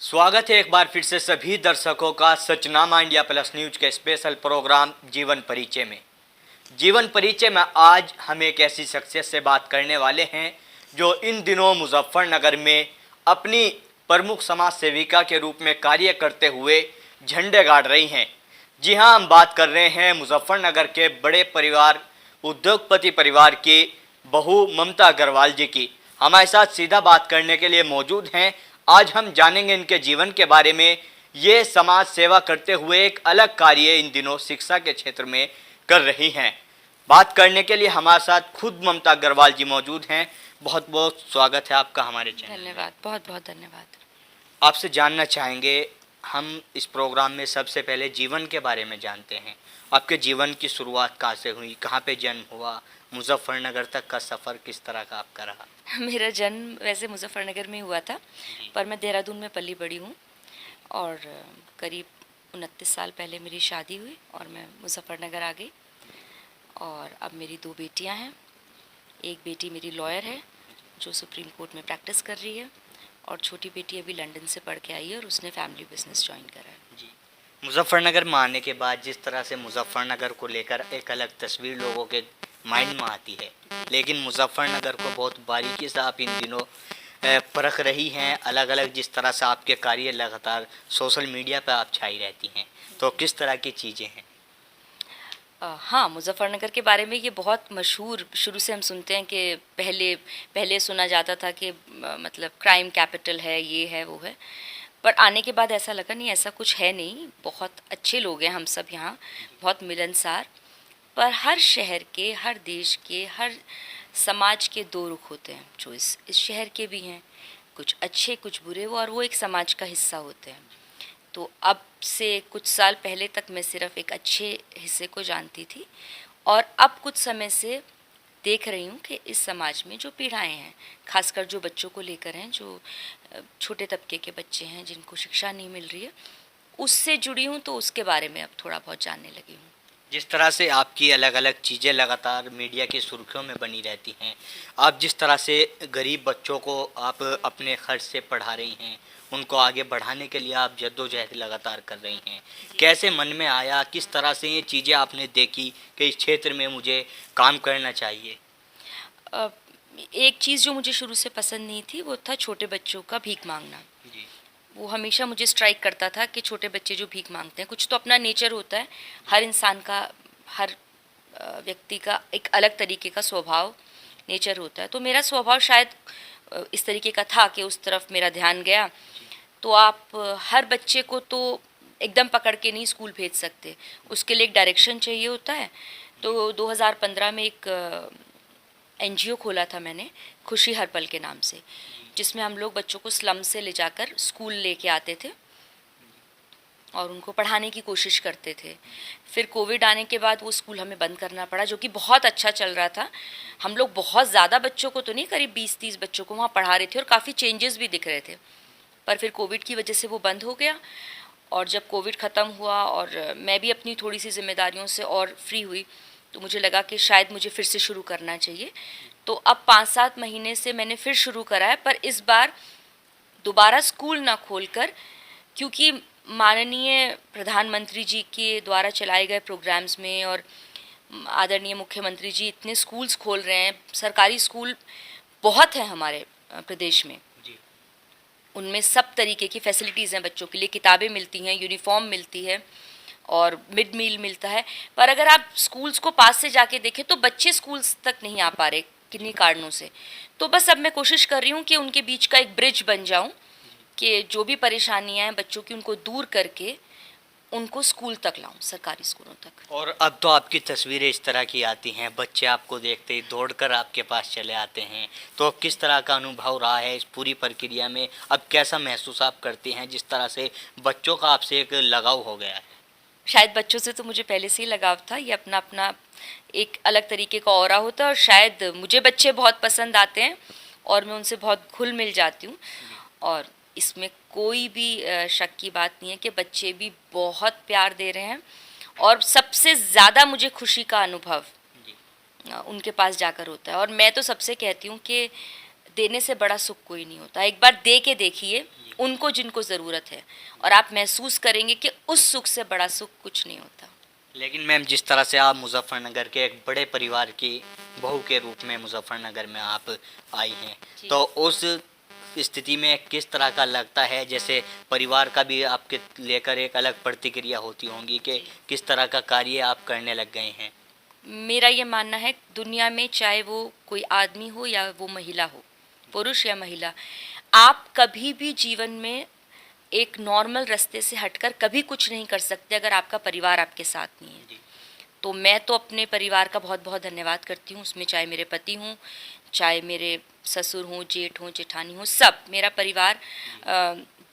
स्वागत है एक बार फिर से सभी दर्शकों का सचनामा इंडिया प्लस न्यूज के स्पेशल प्रोग्राम जीवन परिचय में। जीवन परिचय में आज हम एक ऐसी शख्सियत से बात करने वाले हैं जो इन दिनों मुजफ्फरनगर में अपनी प्रमुख समाज सेविका के रूप में कार्य करते हुए झंडे गाड़ रही हैं। जी हाँ, हम बात कर रहे हैं मुजफ्फरनगर के बड़े परिवार उद्योगपति परिवार की बहू ममता अग्रवाल जी की। हमारे साथ सीधा बात करने के लिए मौजूद हैं। आज हम जानेंगे इनके जीवन के बारे में। ये समाज सेवा करते हुए एक अलग कार्य इन दिनों शिक्षा के क्षेत्र में कर रही हैं। बात करने के लिए हमारे साथ खुद ममता अग्रवाल जी मौजूद हैं। बहुत बहुत स्वागत है आपका हमारे चैनल। धन्यवाद, बहुत बहुत धन्यवाद। आपसे जानना चाहेंगे, हम इस प्रोग्राम में सबसे पहले जीवन के बारे में जानते हैं। आपके जीवन की शुरुआत कहाँ से हुई, कहाँ पे जन्म हुआ, मुजफ्फरनगर तक का सफ़र किस तरह का आपका रहा? मेरा जन्म वैसे मुजफ्फरनगर में हुआ था, पर मैं देहरादून में पली बड़ी हूँ और करीब 29 साल पहले मेरी शादी हुई और मैं मुजफ्फरनगर आ गई। और अब मेरी 2 बेटियाँ हैं। एक बेटी मेरी लॉयर है जो सुप्रीम कोर्ट में प्रैक्टिस कर रही है और छोटी बेटी अभी लंदन से पढ़ के आई है और उसने फैमिली बिजनेस ज्वाइन करा है। जी, मुजफ्फरनगर में आने के बाद जिस तरह से मुजफ्फरनगर को लेकर एक अलग तस्वीर लोगों के माइंड में आती है, लेकिन मुजफ्फरनगर को बहुत बारीकी से आप इन दिनों परख रही हैं। अलग अलग जिस तरह से आपके कार्य लगातार सोशल मीडिया पर आप छाई रहती हैं, तो किस तरह की चीज़ें हैं? हाँ, मुजफ्फरनगर के बारे में ये बहुत मशहूर शुरू से हम सुनते हैं कि पहले पहले सुना जाता था कि मतलब क्राइम कैपिटल है, ये है वो है। पर आने के बाद ऐसा लगा नहीं, ऐसा कुछ है नहीं। बहुत अच्छे लोग हैं हम सब यहाँ, बहुत मिलनसार। पर हर शहर के, हर देश के, हर समाज के 2 रुख होते हैं, जो इस शहर के भी हैं, कुछ अच्छे कुछ बुरे, और वो एक समाज का हिस्सा होते हैं। तो अब से कुछ साल पहले तक मैं सिर्फ एक अच्छे हिस्से को जानती थी और अब कुछ समय से देख रही हूँ कि इस समाज में जो पीड़ाएं हैं, खासकर जो बच्चों को लेकर हैं, जो छोटे तबके के बच्चे हैं जिनको शिक्षा नहीं मिल रही है, उससे जुड़ी हूँ। तो उसके बारे में अब थोड़ा बहुत जानने लगी हूँ। जिस तरह से आपकी अलग अलग चीज़ें लगातार मीडिया की सुर्खियों में बनी रहती हैं, आप जिस तरह से गरीब बच्चों को आप अपने खर्च से पढ़ा रही हैं, उनको आगे बढ़ाने के लिए आप जद्दोजहद लगातार कर रही हैं, कैसे मन में आया, किस तरह से ये चीज़ें आपने देखी कि इस क्षेत्र में मुझे काम करना चाहिए? अ, एक चीज़ जो मुझे शुरू से पसंद नहीं थी वो था छोटे बच्चों का भीख मांगना। जी। वो हमेशा मुझे स्ट्राइक करता था कि छोटे बच्चे जो भीख मांगते हैं, कुछ तो अपना नेचर होता है, हर इंसान का, हर व्यक्ति का एक अलग तरीके का स्वभाव नेचर होता है। तो मेरा स्वभाव शायद इस तरीके का था कि उस तरफ मेरा ध्यान गया। तो आप हर बच्चे को तो एकदम पकड़ के नहीं स्कूल भेज सकते, उसके लिए एक डायरेक्शन चाहिए होता है। तो 2015 में एक एनजीओ खोला था मैंने, खुशी हर पल के नाम से, जिसमें हम लोग बच्चों को स्लम से ले जाकर स्कूल लेके आते थे और उनको पढ़ाने की कोशिश करते थे। फिर कोविड आने के बाद वो स्कूल हमें बंद करना पड़ा, जो कि बहुत अच्छा चल रहा था। हम लोग बहुत ज़्यादा बच्चों को तो नहीं, करीब 20-30 बच्चों को वहाँ पढ़ा रहे थे और काफ़ी चेंजेस भी दिख रहे थे। पर फिर कोविड की वजह से वो बंद हो गया। और जब कोविड ख़त्म हुआ और मैं भी अपनी थोड़ी सी जिम्मेदारियों से और फ्री हुई, तो मुझे लगा कि शायद मुझे फिर से शुरू करना चाहिए। तो अब 5-7 महीने से मैंने फिर शुरू करा है, पर इस बार दोबारा स्कूल ना खोलकर, क्योंकि माननीय प्रधानमंत्री जी के द्वारा चलाए गए प्रोग्राम्स में और आदरणीय मुख्यमंत्री जी इतने स्कूल्स खोल रहे हैं, सरकारी स्कूल बहुत हैं हमारे प्रदेश में, उनमें सब तरीके की फैसिलिटीज़ हैं बच्चों के लिए, किताबें मिलती हैं, यूनिफॉर्म मिलती है और मिड मील मिलता है। पर अगर आप स्कूल्स को पास से जाके देखें तो बच्चे स्कूल्स तक नहीं आ पा रहे किन्हीं कारणों से। तो बस अब मैं कोशिश कर रही हूँ कि उनके बीच का एक ब्रिज बन जाऊँ, कि जो भी परेशानियाँ हैं बच्चों की उनको दूर करके उनको स्कूल तक लाऊं, सरकारी स्कूलों तक। और अब तो आपकी तस्वीरें इस तरह की आती हैं, बच्चे आपको देखते ही दौड़कर आपके पास चले आते हैं, तो अब किस तरह का अनुभव रहा है इस पूरी प्रक्रिया में? अब कैसा महसूस आप करते हैं जिस तरह से बच्चों का आपसे एक लगाव हो गया है? शायद बच्चों से तो मुझे पहले से ही लगाव था, ये अपना अपना एक अलग तरीके का ऑरा होता है और शायद मुझे बच्चे बहुत पसंद आते हैं और मैं उनसे बहुत घुल मिल जाती हूँ। और इसमें कोई भी शक की बात नहीं है कि बच्चे भी बहुत प्यार दे रहे हैं और सबसे ज़्यादा मुझे खुशी का अनुभव उनके पास जाकर होता है। और मैं तो सबसे कहती हूँ कि देने से बड़ा सुख कोई नहीं होता, एक बार दे के देखिए उनको जिनको ज़रूरत है, और आप महसूस करेंगे कि उस सुख से बड़ा सुख कुछ नहीं होता। लेकिन मैम, जिस तरह से आप मुजफ्फरनगर के एक बड़े परिवार की बहू के रूप में मुजफ्फरनगर में आप आई हैं, जी। तो उस स्थिति में किस तरह का लगता है, जैसे परिवार का भी आपके लेकर एक अलग प्रतिक्रिया होती होंगी कि जी। किस तरह का कार्य आप करने लग गए हैं? मेरा ये मानना है, दुनिया में चाहे वो कोई आदमी हो या वो महिला हो, पुरुष या महिला, आप कभी भी जीवन में एक नॉर्मल रास्ते से हटकर कभी कुछ नहीं कर सकते अगर आपका परिवार आपके साथ नहीं है। जी। तो मैं तो अपने परिवार का बहुत बहुत धन्यवाद करती हूँ, उसमें चाहे मेरे पति हों, चाहे मेरे ससुर हों, जेठ हों, जेठानी हों, सब मेरा परिवार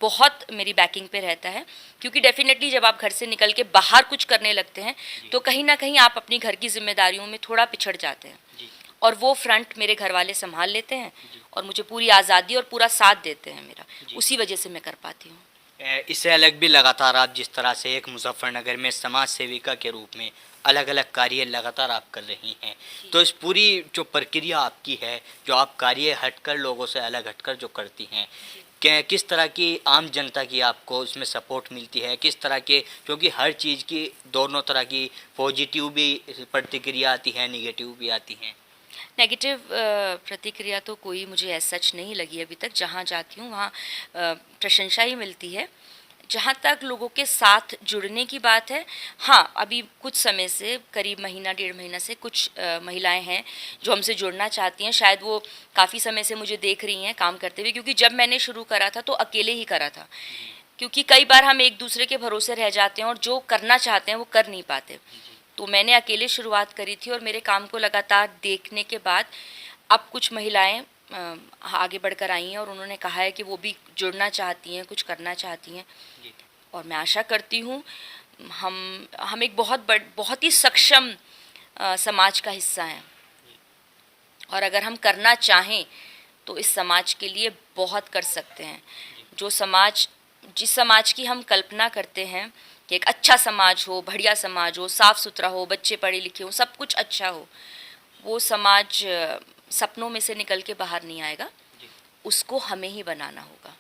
बहुत मेरी बैकिंग पे रहता है। क्योंकि डेफिनेटली जब आप घर से निकल के बाहर कुछ करने लगते हैं तो कहीं ना कहीं आप अपनी घर की जिम्मेदारियों में थोड़ा पिछड़ जाते हैं, जी। और वो फ्रंट मेरे घर वाले संभाल लेते हैं जी। और मुझे पूरी आज़ादी और पूरा साथ देते हैं मेरा, जी। उसी वजह से मैं कर पाती हूँ। इससे अलग भी लगातार आप जिस तरह से एक मुजफ्फरनगर में समाज सेविका के रूप में अलग अलग कार्य लगातार आप कर रही हैं, तो इस पूरी जो प्रक्रिया आपकी है, जो आप कार्य हटकर लोगों से अलग हटकर जो करती हैं, किस तरह की आम जनता की आपको इसमें सपोर्ट मिलती है, किस तरह के, क्योंकि हर चीज़ की दोनों तरह की पॉजिटिव भी प्रतिक्रिया आती है, निगेटिव भी आती हैं। नेगेटिव प्रतिक्रिया तो कोई मुझे ऐसा सच नहीं लगी अभी तक। जहाँ जाती हूँ वहाँ प्रशंसा ही मिलती है। जहाँ तक लोगों के साथ जुड़ने की बात है, हाँ, अभी कुछ समय से, करीब महीना डेढ़ महीना से कुछ महिलाएं हैं जो हमसे जुड़ना चाहती हैं। शायद वो काफ़ी समय से मुझे देख रही हैं काम करते हुए, क्योंकि जब मैंने शुरू करा था तो अकेले ही करा था। क्योंकि कई बार हम एक दूसरे के भरोसे रह जाते हैं और जो करना चाहते हैं वो कर नहीं पाते। तो मैंने अकेले शुरुआत करी थी और मेरे काम को लगातार देखने के बाद अब कुछ महिलाएं आगे बढ़कर आई हैं और उन्होंने कहा है कि वो भी जुड़ना चाहती हैं, कुछ करना चाहती हैं। और मैं आशा करती हूँ हम एक बहुत ही सक्षम समाज का हिस्सा हैं, और अगर हम करना चाहें तो इस समाज के लिए बहुत कर सकते हैं। जिस समाज की हम कल्पना करते हैं कि एक अच्छा समाज हो, बढ़िया समाज हो, साफ़ सुथरा हो, बच्चे पढ़े लिखे हो, सब कुछ अच्छा हो, वो समाज सपनों में से निकल के बाहर नहीं आएगा। उसको हमें ही बनाना होगा।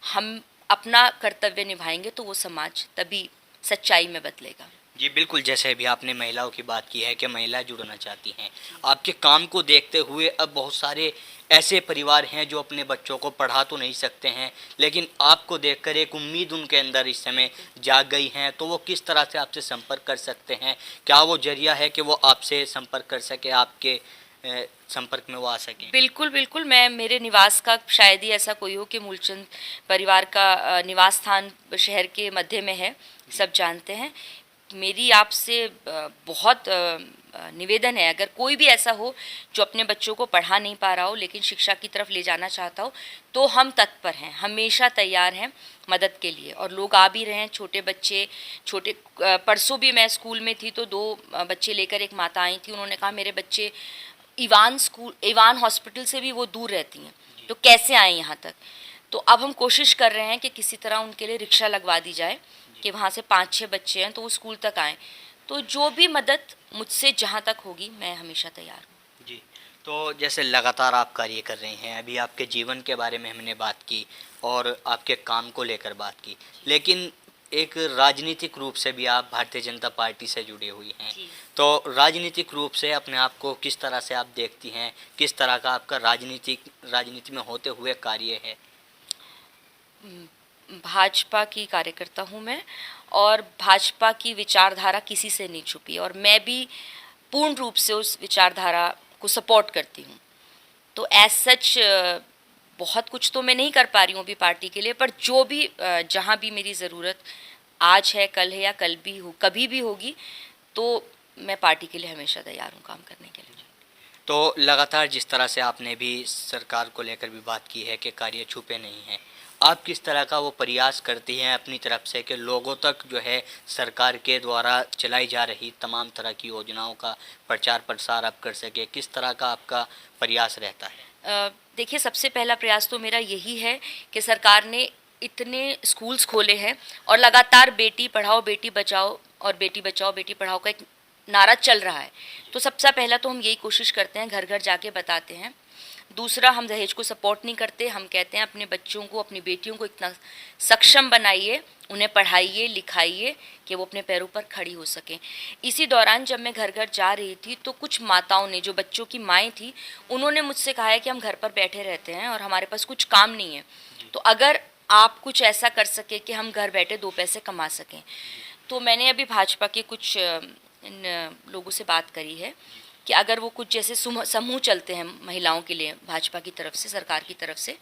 हम अपना कर्तव्य निभाएंगे तो वो समाज तभी सच्चाई में बदलेगा। जी बिल्कुल, जैसे अभी आपने महिलाओं की बात की है कि महिलाएं जुड़ना चाहती हैं, आपके काम को देखते हुए अब बहुत सारे ऐसे परिवार हैं जो अपने बच्चों को पढ़ा तो नहीं सकते हैं, लेकिन आपको देखकर एक उम्मीद उनके अंदर इस समय जाग गई हैं, तो वो किस तरह से आपसे संपर्क कर सकते हैं? क्या वो जरिया है कि वो आपसे संपर्क कर सके, आपके संपर्क में वो आ सकें? बिल्कुल बिल्कुल, मैं, मेरे निवास का शायद ही ऐसा कोई हो कि मूलचंद परिवार का निवास स्थान शहर के मध्य में है, सब जानते हैं। मेरी आपसे बहुत निवेदन है, अगर कोई भी ऐसा हो जो अपने बच्चों को पढ़ा नहीं पा रहा हो लेकिन शिक्षा की तरफ ले जाना चाहता हो, तो हम तत्पर हैं, हमेशा तैयार हैं मदद के लिए। और लोग आ भी रहे हैं, छोटे बच्चे, परसों भी मैं स्कूल में थी तो 2 बच्चे लेकर एक माता आई थी। उन्होंने कहा मेरे बच्चे इवान हॉस्पिटल से भी वो दूर रहती हैं, तो कैसे आए यहाँ तक। तो अब हम कोशिश कर रहे हैं कि किसी तरह उनके लिए रिक्शा लगवा दी जाए कि वहाँ से 5-6 बच्चे हैं तो वो स्कूल तक आएँ। तो जो भी मदद मुझसे जहाँ तक होगी मैं हमेशा तैयार हूँ। जी, तो जैसे लगातार आप कार्य कर रहे हैं, अभी आपके जीवन के बारे में हमने बात की और आपके काम को लेकर बात की, लेकिन एक राजनीतिक रूप से भी आप भारतीय जनता पार्टी से जुड़ी हुई हैं, तो राजनीतिक रूप से अपने आप को किस तरह से आप देखती हैं, किस तरह का आपका राजनीति में होते हुए कार्य है? भाजपा की कार्यकर्ता हूँ मैं, और भाजपा की विचारधारा किसी से नहीं छुपी, और मैं भी पूर्ण रूप से उस विचारधारा को सपोर्ट करती हूँ। तो एज सच बहुत कुछ तो मैं नहीं कर पा रही हूँ अभी पार्टी के लिए, पर जो भी जहाँ भी मेरी ज़रूरत आज है, कल है या कल भी हो, कभी भी होगी, तो मैं पार्टी के लिए हमेशा तैयार हूँ काम करने के लिए। तो लगातार जिस तरह से आपने भी सरकार को लेकर भी बात की है कि कार्य छुपे नहीं हैं, आप किस तरह का वो प्रयास करती हैं अपनी तरफ से कि लोगों तक जो है सरकार के द्वारा चलाई जा रही तमाम तरह की योजनाओं का प्रचार प्रसार आप कर सके, किस तरह का आपका प्रयास रहता है? देखिए, सबसे पहला प्रयास तो मेरा यही है कि सरकार ने इतने स्कूल्स खोले हैं और लगातार बेटी पढ़ाओ बेटी बचाओ और बेटी बचाओ बेटी पढ़ाओ का एक नारा चल रहा है। तो सबसे पहला तो हम यही कोशिश करते हैं, घर घर जाके बताते हैं। दूसरा, हम दहेज को सपोर्ट नहीं करते। हम कहते हैं अपने बच्चों को, अपनी बेटियों को इतना सक्षम बनाइए, उन्हें पढ़ाइए लिखाइए कि वो अपने पैरों पर खड़ी हो सकें। इसी दौरान जब मैं घर घर जा रही थी तो कुछ माताओं ने, जो बच्चों की माएँ थी, उन्होंने मुझसे कहा है कि हम घर पर बैठे रहते हैं और हमारे पास कुछ काम नहीं है, तो अगर आप कुछ ऐसा कर सके कि हम घर बैठे 2 पैसे कमा सकें। तो मैंने अभी भाजपा के कुछ इन लोगों से बात करी है कि अगर वो कुछ जैसे समूह चलते हैं महिलाओं के लिए भाजपा की तरफ से, सरकार की तरफ से,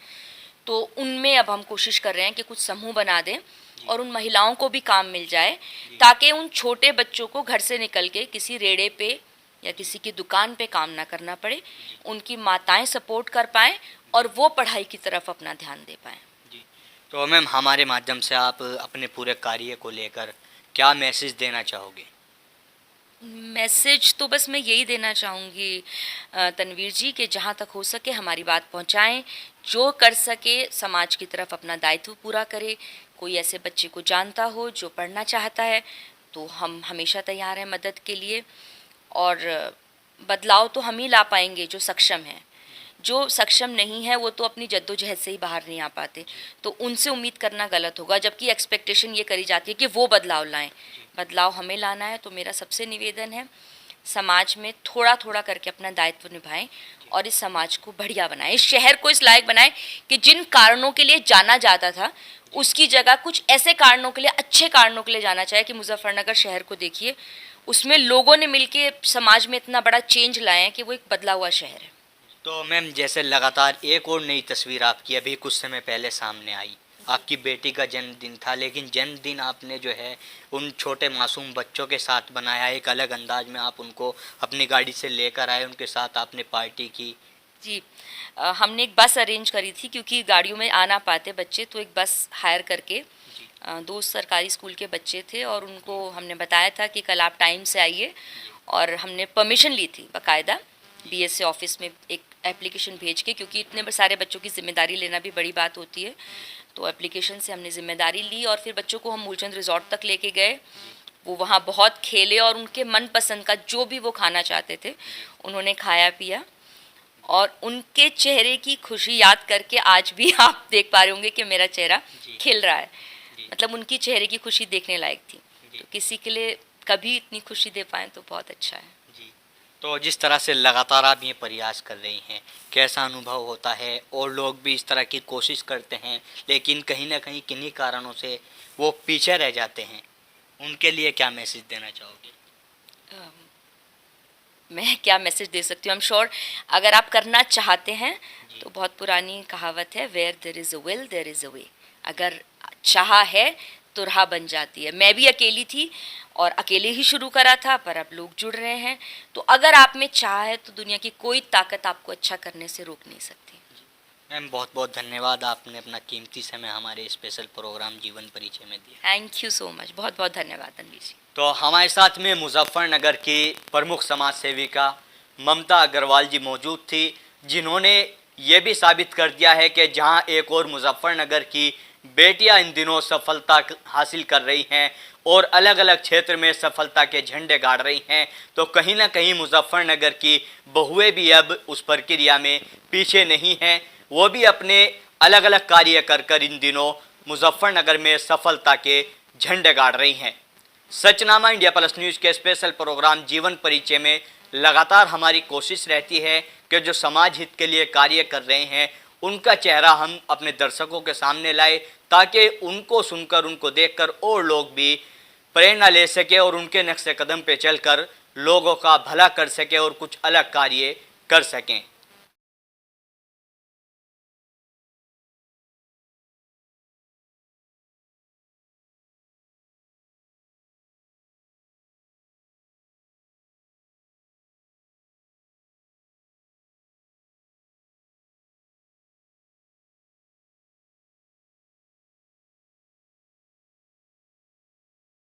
तो उनमें अब हम कोशिश कर रहे हैं कि कुछ समूह बना दें और उन महिलाओं को भी काम मिल जाए, ताकि उन छोटे बच्चों को घर से निकल के किसी रेड़े पे या किसी की दुकान पे काम ना करना पड़े, उनकी माताएं सपोर्ट कर पाएँ और वो पढ़ाई की तरफ अपना ध्यान दे पाएँ। तो मैम, हमारे माध्यम से आप अपने पूरे कार्य को लेकर क्या मैसेज देना चाहोगे? मैसेज तो बस मैं यही देना चाहूँगी तनवीर जी, कि जहाँ तक हो सके हमारी बात पहुँचाएं, जो कर सके समाज की तरफ अपना दायित्व पूरा करे। कोई ऐसे बच्चे को जानता हो जो पढ़ना चाहता है तो हम हमेशा तैयार हैं मदद के लिए, और बदलाव तो हम ही ला पाएंगे जो सक्षम हैं। जो सक्षम नहीं है वो तो अपनी जद्दोजहद से ही बाहर नहीं आ पाते, तो उनसे उम्मीद करना गलत होगा, जबकि एक्सपेक्टेशन ये करी जाती है कि वो बदलाव लाएं। बदलाव हमें लाना है, तो मेरा सबसे निवेदन है समाज में थोड़ा थोड़ा करके अपना दायित्व निभाएं और इस समाज को बढ़िया बनाएं, इस शहर को इस लायक बनाएं कि जिन कारणों के लिए जाना जाता था उसकी जगह कुछ ऐसे कारणों के लिए, अच्छे कारणों के लिए जाना चाहिए। कि मुजफ्फरनगर शहर को देखिए, उसमें लोगों ने मिलके समाज में इतना बड़ा चेंज लाए हैं कि वो एक बदला हुआ शहर है। तो मैम, जैसे लगातार एक और नई तस्वीर आपकी अभी कुछ समय पहले सामने आई, आपकी बेटी का जन्मदिन था, लेकिन जन्मदिन आपने जो है उन छोटे मासूम बच्चों के साथ बनाया। एक अलग अंदाज में आप उनको अपनी गाड़ी से लेकर आए, उनके साथ आपने पार्टी की। जी, हमने एक बस अरेंज करी थी, क्योंकि गाड़ियों में आ ना पाते बच्चे, तो एक बस हायर करके 2 सरकारी स्कूल के बच्चे थे और उनको हमने बताया था कि कल आप टाइम से आइए, और हमने परमिशन ली थी बाकायदा BSA ऑफिस में एक एप्लीकेशन भेज के, क्योंकि इतने सारे बच्चों की जिम्मेदारी लेना भी बड़ी बात होती है। तो एप्लीकेशन से हमने जिम्मेदारी ली और फिर बच्चों को हम मूलचंद रिजॉर्ट तक लेके गए। वो वहाँ बहुत खेले और उनके मनपसंद का जो भी वो खाना चाहते थे उन्होंने खाया पिया, और उनके चेहरे की खुशी याद करके आज भी आप देख पा रहे होंगे कि मेरा चेहरा खिल रहा है। मतलब उनकी चेहरे की खुशी देखने लायक थी। तो किसी के लिए कभी इतनी खुशी दे पाएँ तो बहुत अच्छा है। तो जिस तरह से लगातार आप ये प्रयास कर रही हैं, कैसा अनुभव होता है? और लोग भी इस तरह की कोशिश करते हैं, लेकिन कहीं ना कहीं किन्हीं कारणों से वो पीछे रह जाते हैं, उनके लिए क्या मैसेज देना चाहोगे? मैं क्या मैसेज दे सकती हूँ? आई एम श्योर अगर आप करना चाहते हैं तो बहुत पुरानी कहावत है, where there is a will there is a way. अगर चाह है तो राह बन जाती है। मैं भी अकेली थी और अकेले ही शुरू करा था, पर अब लोग जुड़ रहे हैं। तो अगर आप में चाह है तो दुनिया की कोई ताकत आपको अच्छा करने से रोक नहीं सकती। मैम, बहुत बहुत धन्यवाद, आपने अपना कीमती समय हमारे स्पेशल प्रोग्राम जीवन परिचय में दिया। थैंक यू सो मच, बहुत बहुत धन्यवाद तनवीर जी। तो हमारे साथ में मुजफ्फरनगर की प्रमुख समाज सेविका ममता अग्रवाल जी मौजूद थी, जिन्होंने ये भी साबित कर दिया है कि जहां एक और मुजफ्फरनगर की बेटियां इन दिनों सफलता हासिल कर रही हैं और अलग अलग क्षेत्र में सफलता के झंडे गाड़ रही हैं, तो कहीं ना कहीं मुजफ्फरनगर की बहुएं भी अब उस प्रक्रिया में पीछे नहीं हैं। वो भी अपने अलग अलग कार्य कर कर इन दिनों मुजफ्फरनगर में सफलता के झंडे गाड़ रही हैं। सचनामा इंडिया प्लस न्यूज़ के स्पेशल प्रोग्राम जीवन परिचय में लगातार हमारी कोशिश रहती है कि जो समाज हित के लिए कार्य कर रहे हैं उनका चेहरा हम अपने दर्शकों के सामने लाए, ताकि उनको सुनकर, उनको देखकर और लोग भी प्रेरणा ले सके और उनके नक्शे कदम पे चलकर लोगों का भला कर सके और कुछ अलग कार्य कर सकें।